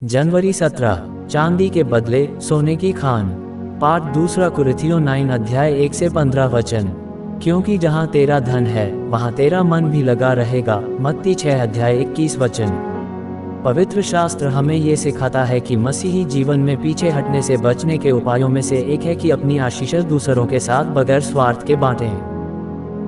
जनवरी 17, चांदी के बदले सोने की खान। पाठ दूसरा कुरिन्थियों 9 अध्याय 1 से 15 वचन। क्योंकि जहाँ तेरा धन है वहाँ तेरा मन भी लगा रहेगा। मत्ती 6 अध्याय 21 वचन। पवित्र शास्त्र हमें ये सिखाता है कि मसीही जीवन में पीछे हटने से बचने के उपायों में से एक है कि अपनी आशीष दूसरों के साथ बगैर स्वार्थ के बांटें।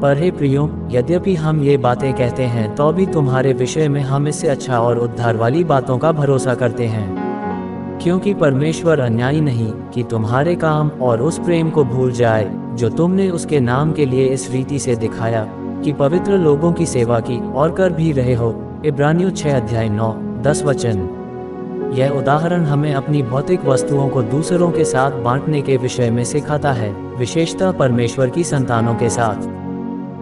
पर हे प्रियो, यद्यपि हम ये बातें कहते हैं तो भी तुम्हारे विषय में हम इससे अच्छा और उद्धार वाली बातों का भरोसा करते हैं। क्योंकि परमेश्वर अन्यायी नहीं कि तुम्हारे काम और उस प्रेम को भूल जाए जो तुमने उसके नाम के लिए इस रीति से दिखाया कि पवित्र लोगों की सेवा की और कर भी रहे हो। इब्रानियों 6 अध्याय 9-10 वचन। यह उदाहरण हमें अपनी भौतिक वस्तुओं को दूसरों के साथ बांटने के विषय में सिखाता है, विशेषतः परमेश्वर की संतानों के साथ।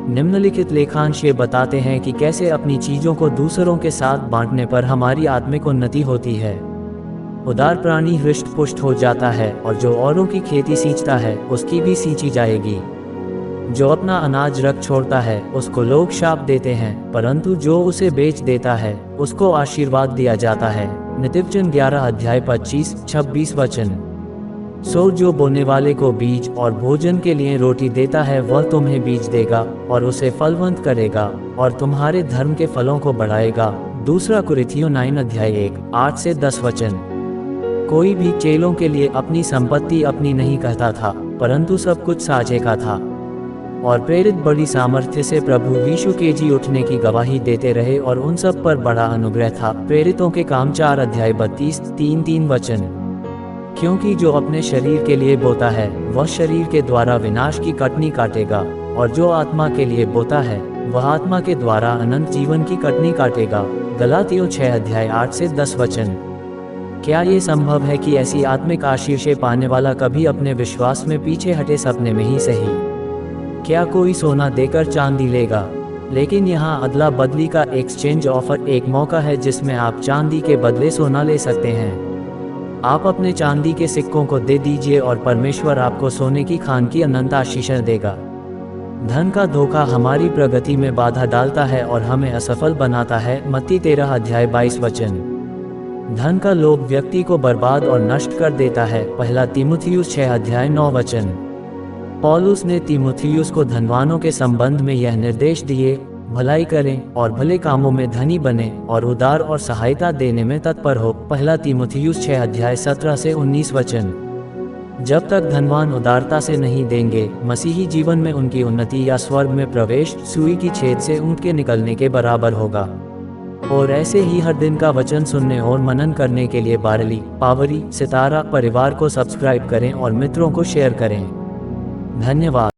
निम्नलिखित लेखांश ये बताते हैं कि कैसे अपनी चीजों को दूसरों के साथ बांटने पर हमारी आत्मिक उन्नति होती है। उदार प्राणी हृष्ट पुष्ट हो जाता है और जो औरों की खेती सींचता है उसकी भी सींची जाएगी। जो अपना अनाज रख छोड़ता है उसको लोग शाप देते हैं, परंतु जो उसे बेच देता है उसको आशीर्वाद दिया जाता है। नीतिवचन 11 अध्याय 25-26 वचन। सो जो बोने वाले को बीज और भोजन के लिए रोटी देता है वह तुम्हें बीज देगा और उसे फलवंत करेगा और तुम्हारे धर्म के फलों को बढ़ाएगा। दूसरा कुरिन्थियों 9 अध्याय 1-8 से 10 वचन। कोई भी चेलों के लिए अपनी संपत्ति अपनी नहीं कहता था, परंतु सब कुछ साझे का था। और प्रेरित बड़ी सामर्थ्य से प्रभु यीशु के जी उठने की गवाही देते रहे और उन सब पर बड़ा अनुग्रह था। प्रेरितों के काम 4 अध्याय 32-3 वचन। क्योंकि जो अपने शरीर के लिए बोता है वह शरीर के द्वारा विनाश की कटनी काटेगा, और जो आत्मा के लिए बोता है वह आत्मा के द्वारा अनंत जीवन की कटनी काटेगा। गलातियों 6 अध्याय 8 से 10 वचन। क्या ये संभव है कि ऐसी आत्मिक आशीषें पाने वाला कभी अपने विश्वास में पीछे हटे, सपने में ही सही? क्या कोई सोना देकर चांदी लेगा? लेकिन यहाँ अदला बदली का एक्सचेंज ऑफर एक मौका है जिसमें आप चांदी के बदले सोना ले सकते हैं। आप अपने चांदी के सिक्कों को दे दीजिए और परमेश्वर आपको सोने की खान की अनंत आशीषें देगा। धन का धोखा हमारी प्रगति में बाधा डालता है और हमें असफल बनाता है। मत्ती 13 अध्याय 22 वचन। धन का लोभ व्यक्ति को बर्बाद और नष्ट कर देता है। पहला तीमुथियुस 6 अध्याय 9 वचन। पौलुस ने तीमुथियुस को धनवानों के संबंध में यह निर्देश दिए, भलाई करें और भले कामों में धनी बने और उदार और सहायता देने में तत्पर हो। पहला तीमुथियुस 6 अध्याय 17 से 19 वचन। जब तक धनवान उदारता से नहीं देंगे, मसीही जीवन में उनकी उन्नति या स्वर्ग में प्रवेश सुई की छेद से ऊँट के निकलने के बराबर होगा। और ऐसे ही हर दिन का वचन सुनने और मनन करने के लिए बारली, पावरी, सितारा परिवार को सब्सक्राइब करें और मित्रों को शेयर करें। धन्यवाद।